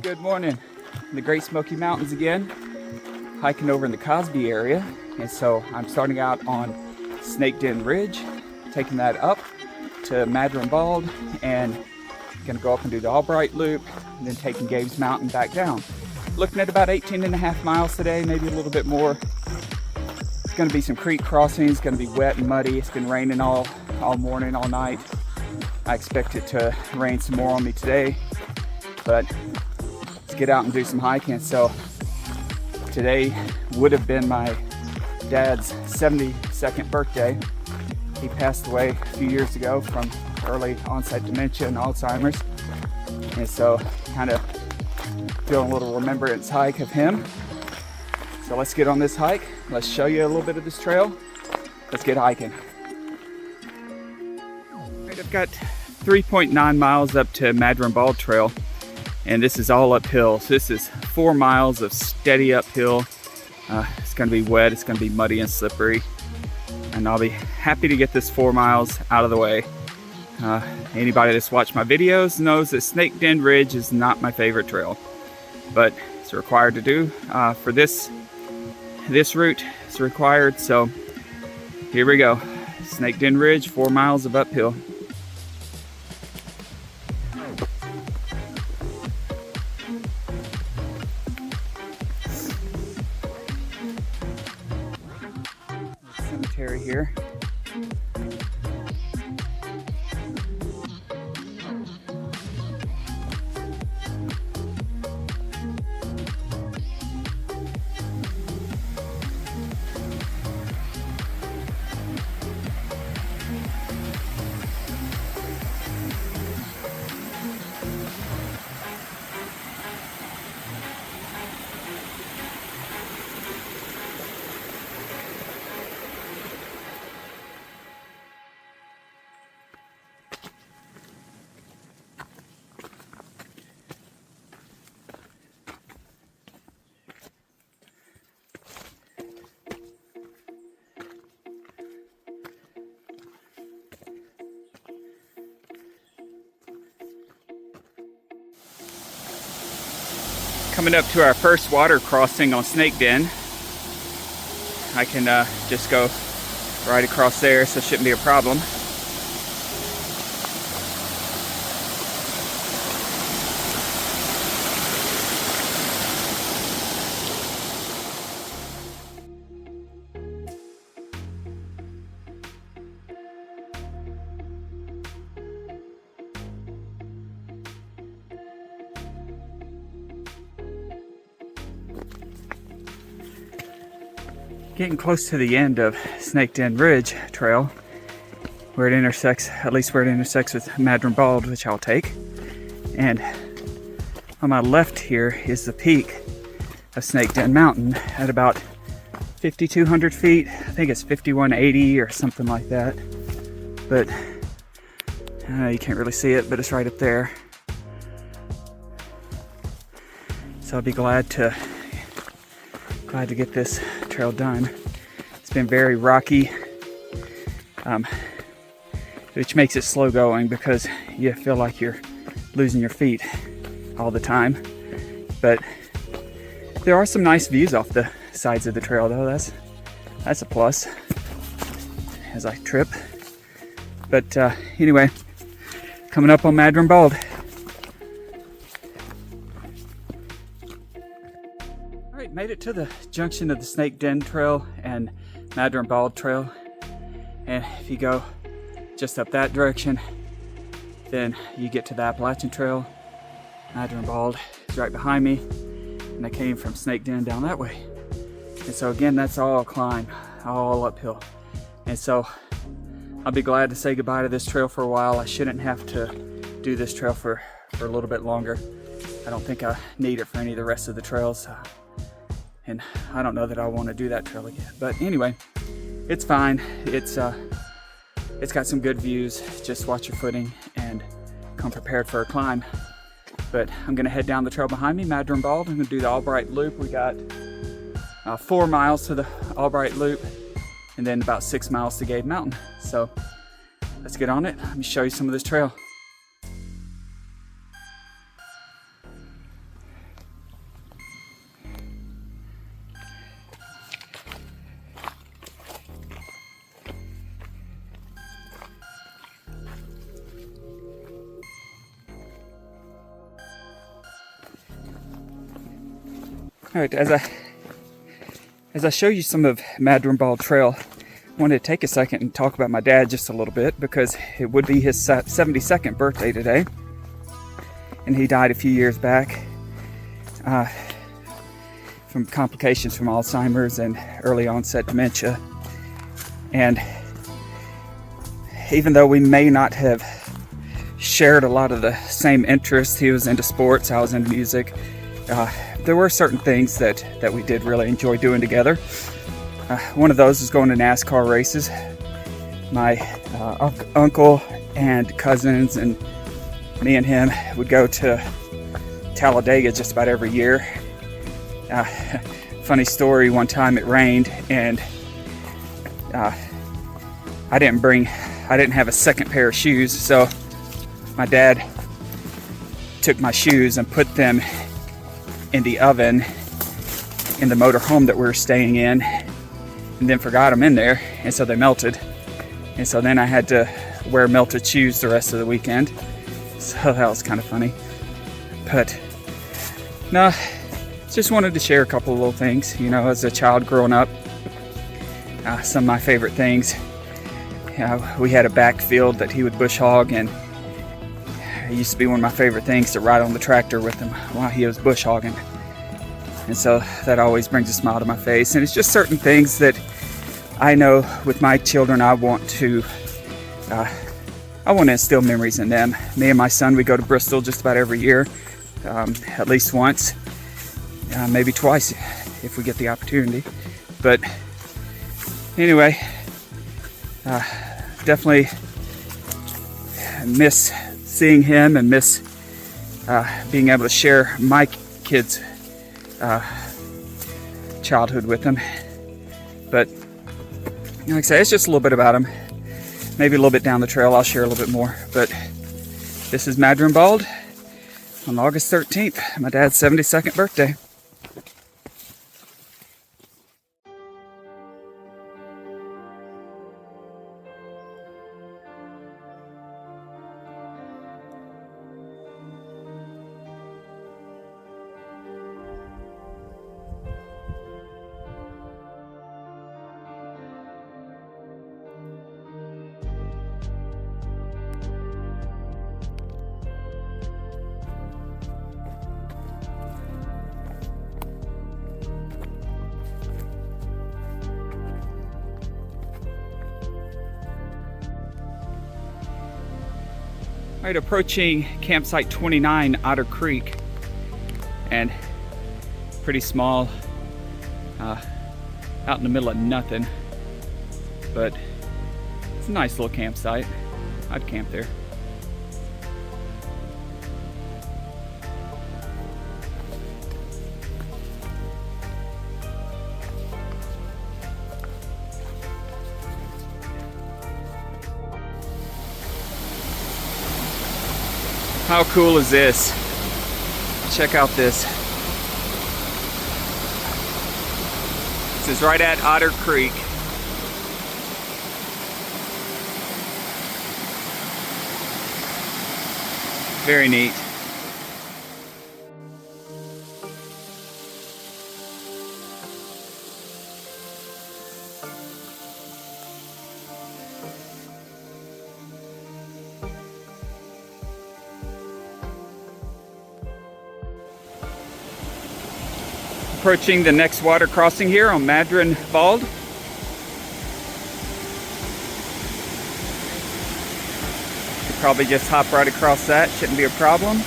Good morning. In the Great Smoky Mountains again, hiking over in the Cosby area. And so I'm starting out on Snake Den Ridge, taking that up to Maddron Bald, and gonna go up and do the Albright Loop, and then taking Gabes Mountain back down. Looking at about 18.5 miles today, maybe a little bit more. It's gonna be some creek crossings, gonna be wet and muddy. It's been raining all morning, all night. I expect it to rain some more on me today, but let's get out and do some hiking. So today would have been my dad's 72nd birthday. He passed away a few years ago from early onset dementia and Alzheimer's. And so kind of doing a little remembrance hike of him. So let's get on this hike. Let's show you a little bit of this trail. Let's get hiking. Right, I've got 3.9 miles up to Maddron Bald Trail, and this is all uphill. So this is 4 miles of steady uphill. It's gonna be wet, it's gonna be muddy and slippery, and I'll be happy to get this 4 miles out of the way. Anybody that's watched my videos knows that Snake Den Ridge is not my favorite trail, but it's required to do. For this route, it's required, so here we go. Snake Den Ridge, 4 miles of uphill. Cemetery here. Coming up to our first water crossing on Snake Den. I can just go right across there, so it shouldn't be a problem. Getting close to the end of Snake Den Ridge Trail, where it intersects, at least where it intersects with Maddron Bald, which I'll take. And on my left here is the peak of Snake Den Mountain at about 5,200 feet. I think it's 5,180 or something like that. But you can't really see it, but it's right up there. So I'll be glad to get this trail done. It's been very rocky, which makes it slow going because you feel like you're losing your feet all the time. But there are some nice views off the sides of the trail, though. That's a plus as I trip. But anyway, coming up on Maddron Bald. Made it to the junction of the Snake Den Trail and Maddron Bald Trail, and if you go just up that direction, then you get to the Appalachian Trail. Maddron Bald is right behind me, and I came from Snake Den down that way. And so again, that's all climb, all uphill. And so I'll be glad to say goodbye to this trail for a while. I shouldn't have to do this trail for a little bit longer. I don't think I need it for any of the rest of the trails. And I don't know that I want to do that trail again. But anyway, it's fine. It's got some good views. Just watch your footing and come prepared for a climb. But I'm gonna head down the trail behind me, Maddron Bald. I'm gonna do the Albright Loop. We got 4 miles to the Albright Loop, and then about 6 miles to Gabes Mountain. So let's get on it. Let me show you some of this trail. All right, as I show you some of Maddron Bald Trail, I wanted to take a second and talk about my dad just a little bit, because it would be his 72nd birthday today, and he died a few years back from complications from Alzheimer's and early onset dementia. And even though we may not have shared a lot of the same interests, he was into sports, I was into music, there were certain things that we did really enjoy doing together. One of those was going to NASCAR races. My uncle and cousins and me and him would go to Talladega just about every year. Funny story, one time it rained and I didn't have a second pair of shoes, so my dad took my shoes and put them in the oven in the motor home that we were staying in, and then forgot them in there, and so they melted. And so then I had to wear melted shoes the rest of the weekend. So that was kind of funny. But no, just wanted to share a couple of little things. You know, as a child growing up, some of my favorite things. We had a backfield that he would bush hog, and it used to be one of my favorite things to ride on the tractor with him while he was bush hogging. And so that always brings a smile to my face. And it's just certain things that I know with my children I want to instill memories in them. Me and my son, we go to Bristol just about every year, at least once, maybe twice if we get the opportunity. But anyway, definitely miss seeing him and miss being able to share my kids' childhood with him. But like I say, it's just a little bit about him. Maybe a little bit down the trail I'll share a little bit more. But this is Maddron Bald on August 13th, my dad's 72nd birthday. All right, approaching campsite 29, Otter Creek, and pretty small, out in the middle of nothing, but it's a nice little campsite. I'd camp there. How cool is this? Check out this. This is right at Otter Creek. Very neat. Approaching the next water crossing here on Maddron Bald. Could probably just hop right across that, shouldn't be a problem.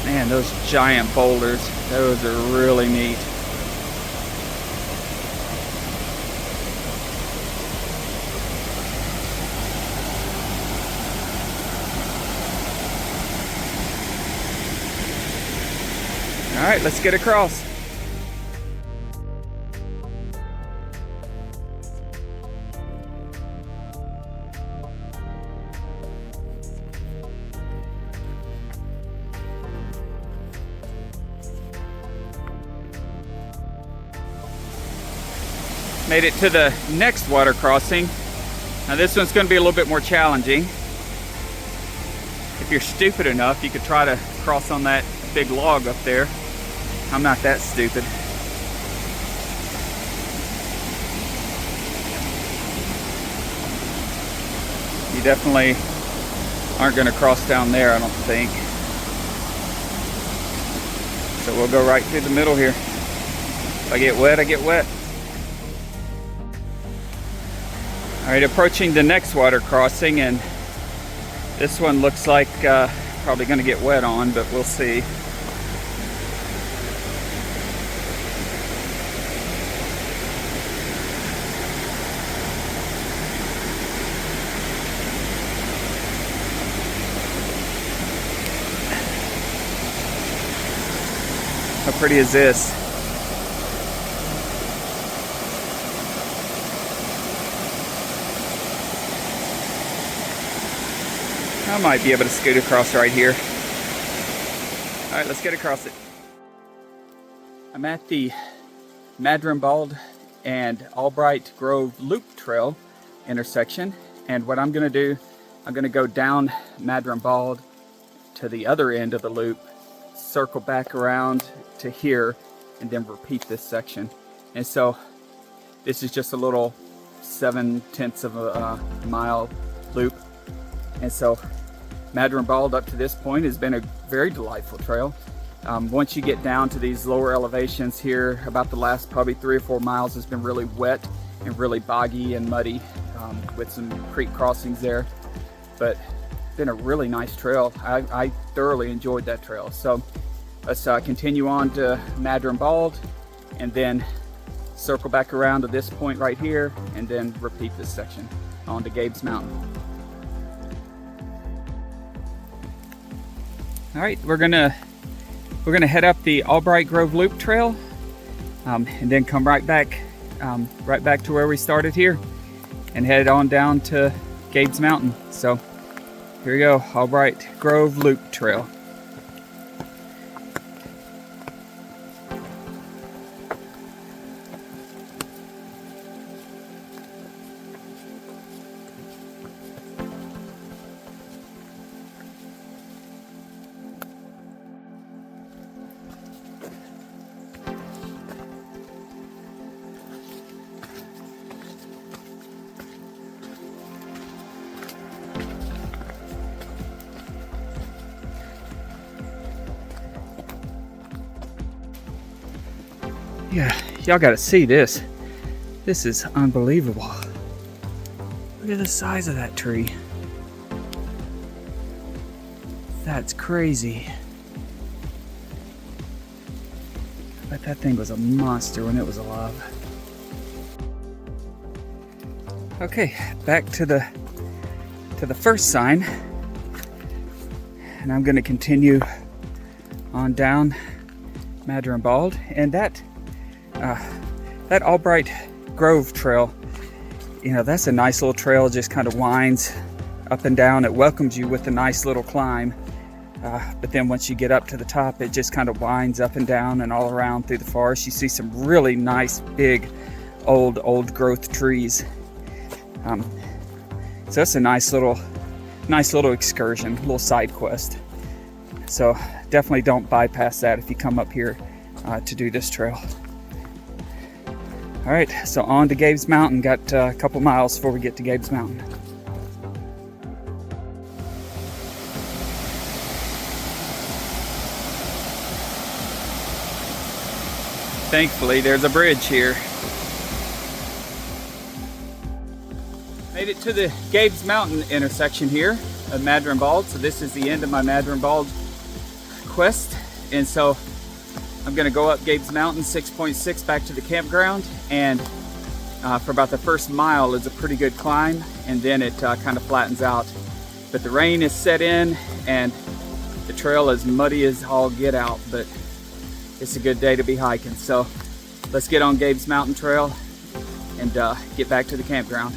Man, those giant boulders, those are really neat. All right, let's get across. Made it to the next water crossing. Now this one's going to be a little bit more challenging. If you're stupid enough, you could try to cross on that big log up there. I'm not that stupid. You definitely aren't going to cross down there, I don't think. So we'll go right through the middle here. If I get wet, I get wet. Alright, approaching the next water crossing, and this one looks like probably going to get wet on, but we'll see. How pretty is this? I might be able to scoot across right here. All right, let's get across it. I'm at the Maddron Bald and Albright Grove Loop trail intersection, and what I'm going to do, I'm going to go down Maddron Bald to the other end of the loop, circle back around to here, and then repeat this section. And so this is just a little 7/10 of a mile loop. And so Maddron Bald up to this point has been a very delightful trail. Once you get down to these lower elevations here, about the last probably 3 or 4 miles has been really wet and really boggy and muddy, with some creek crossings there. But been a really nice trail. I thoroughly enjoyed that trail. So let's continue on to Maddron Bald, and then circle back around to this point right here, and then repeat this section on to Gabes Mountain. All right, we're gonna head up the Albright Grove Loop trail, and then come right back to where we started here, and head on down to Gabes Mountain. So here we go, Albright Grove Loop trail. Yeah, y'all gotta see this. This is unbelievable. Look at the size of that tree. That's crazy. I bet that thing was a monster when it was alive. Okay, back to the first sign. And I'm gonna continue on down Maddron Bald, and that Albright Grove trail, you know, that's a nice little trail. Just kind of winds up and down. It welcomes you with a nice little climb, but then once you get up to the top, it just kind of winds up and down and all around through the forest. You see some really nice big old growth trees. So that's a nice little excursion, little side quest. So definitely don't bypass that if you come up here to do this trail. All right, so on to Gabes Mountain. Got a couple miles before we get to Gabes Mountain. Thankfully, there's a bridge here. Made it to the Gabes Mountain intersection here of Maddron Bald. So this is the end of my Maddron Bald quest. And so I'm gonna go up Gabes Mountain 6.6 back to the campground, and for about the first mile is a pretty good climb, and then it kind of flattens out. But the rain is set in and the trail is muddy as all get out, but it's a good day to be hiking. So let's get on Gabes Mountain Trail and get back to the campground.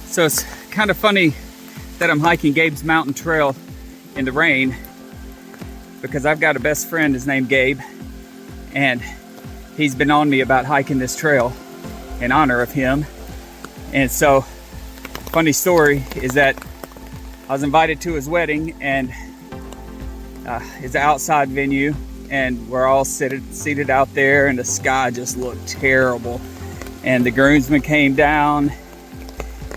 So it's kind of funny that I'm hiking Gabes Mountain Trail in the rain, because I've got a best friend, his name Gabe, and he's been on me about hiking this trail in honor of him. And so funny story is that I was invited to his wedding, and it's an outside venue, and we're all seated out there, and the sky just looked terrible. And the groomsmen came down,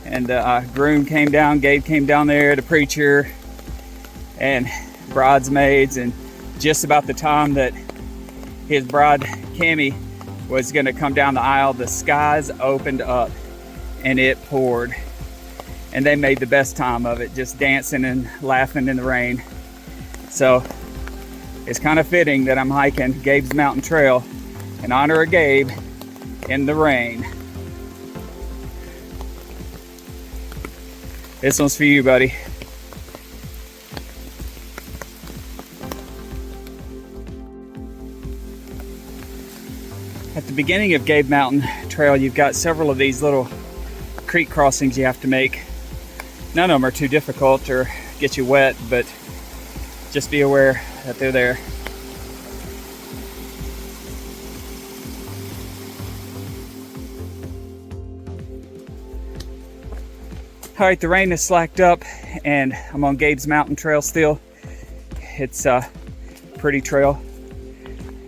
and the groom came down, Gabe came down there, the preacher, and bridesmaids, and just about the time that his bride, Cammie, was gonna come down the aisle, the skies opened up and it poured. And they made the best time of it, just dancing and laughing in the rain. So it's kind of fitting that I'm hiking Gabes Mountain Trail in honor of Gabe in the rain. This one's for you, buddy. At the beginning of Gabes Mountain Trail, you've got several of these little creek crossings you have to make. None of them are too difficult or get you wet, but just be aware that they're there. All right, the rain has slacked up and I'm on Gabes Mountain Trail still. It's a pretty trail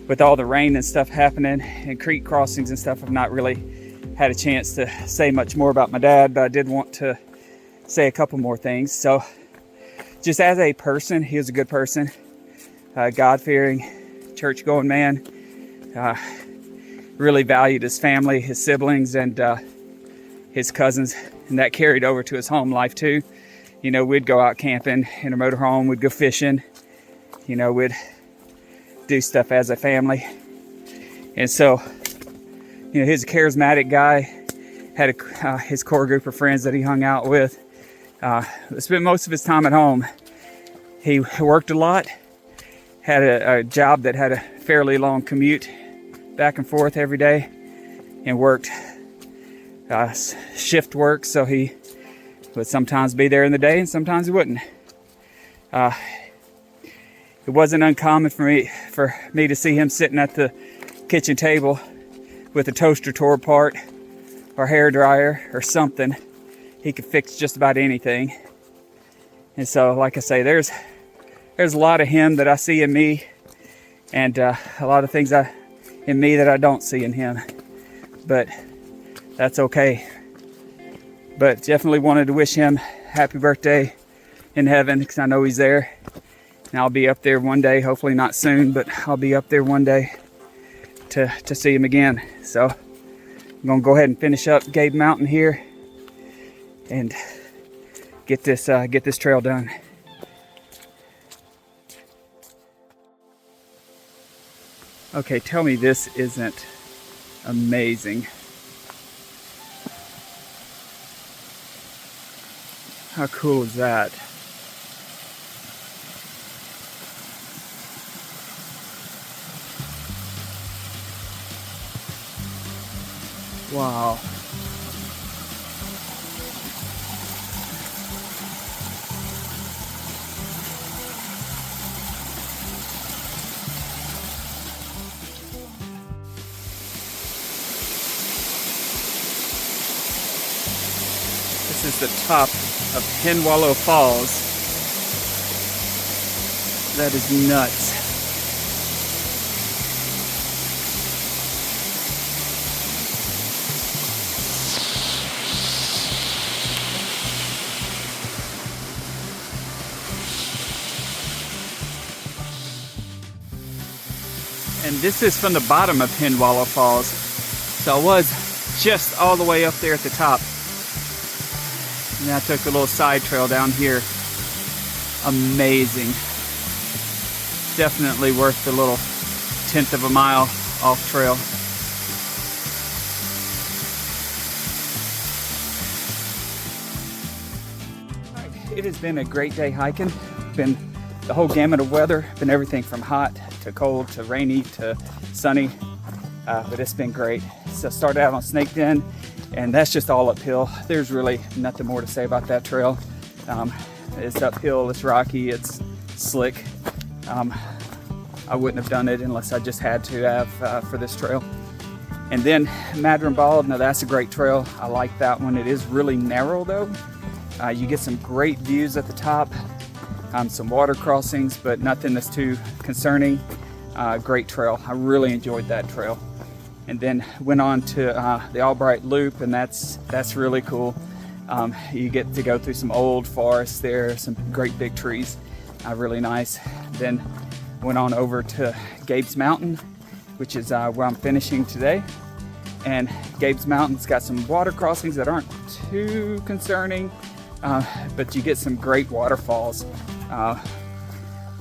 with all the rain and stuff happening, and creek crossings and stuff. I've not really had a chance to say much more about my dad, but I did want to say a couple more things. So just as a person, he was a good person, God-fearing, church-going man, really valued his family, his siblings, and his cousins, and that carried over to his home life too. You know, we'd go out camping in a motorhome, we'd go fishing, you know, we'd do stuff as a family. And so, you know, he's a charismatic guy, had his core group of friends that he hung out with. Spent most of his time at home. He worked a lot, had a job that had a fairly long commute back and forth every day, and worked shift work, so he would sometimes be there in the day and sometimes he wouldn't. It wasn't uncommon for me to see him sitting at the kitchen table with a toaster tore apart or hair dryer or something. He could fix just about anything. And so, like I say, there's a lot of him that I see in me, and a lot of things in me that I don't see in him. But that's okay. But definitely wanted to wish him happy birthday in heaven, because I know he's there. And I'll be up there one day, hopefully not soon, but I'll be up there one day to see him again. So I'm gonna go ahead and finish up Gabes Mountain here and get this trail done. Okay, tell me this isn't amazing. How cool is that? Wow. This is the top of Hen Wallow Falls. That is nuts. And this is from the bottom of Hen Wallow Falls. So I was just all the way up there at the top. And I took a little side trail down here. Amazing. Definitely worth the little 1/10 of a mile off trail. It has been a great day hiking. Been the whole gamut of weather. Been everything from hot to cold to rainy to sunny. But it's been great. So started out on Snake Den, and that's just all uphill. There's really nothing more to say about that trail. It's uphill, it's rocky, it's slick. I wouldn't have done it unless I just had to have for this trail. And then Maddron Bald, now that's a great trail. I like that one. It is really narrow though, You get some great views at the top, some water crossings, but nothing that's too concerning. Great trail. I really enjoyed that trail. And then went on to the Albright Loop, and that's really cool. You get to go through some old forests there, some great big trees, really nice. Then went on over to Gabes Mountain, which is where I'm finishing today. And Gabes Mountain's got some water crossings that aren't too concerning, but you get some great waterfalls.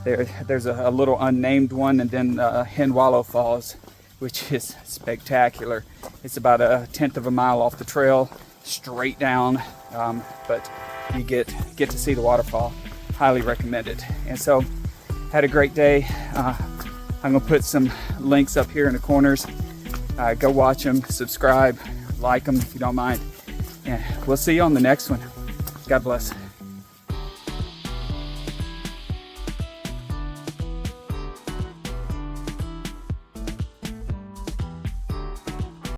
There's a little unnamed one, and then Hen Wallow Falls, which is spectacular. It's about 1/10 of a mile off the trail, straight down, but you get to see the waterfall. Highly recommend it. And so, had a great day. I'm gonna put some links up here in the corners. Go watch them, subscribe, like them if you don't mind. And we'll see you on the next one. God bless.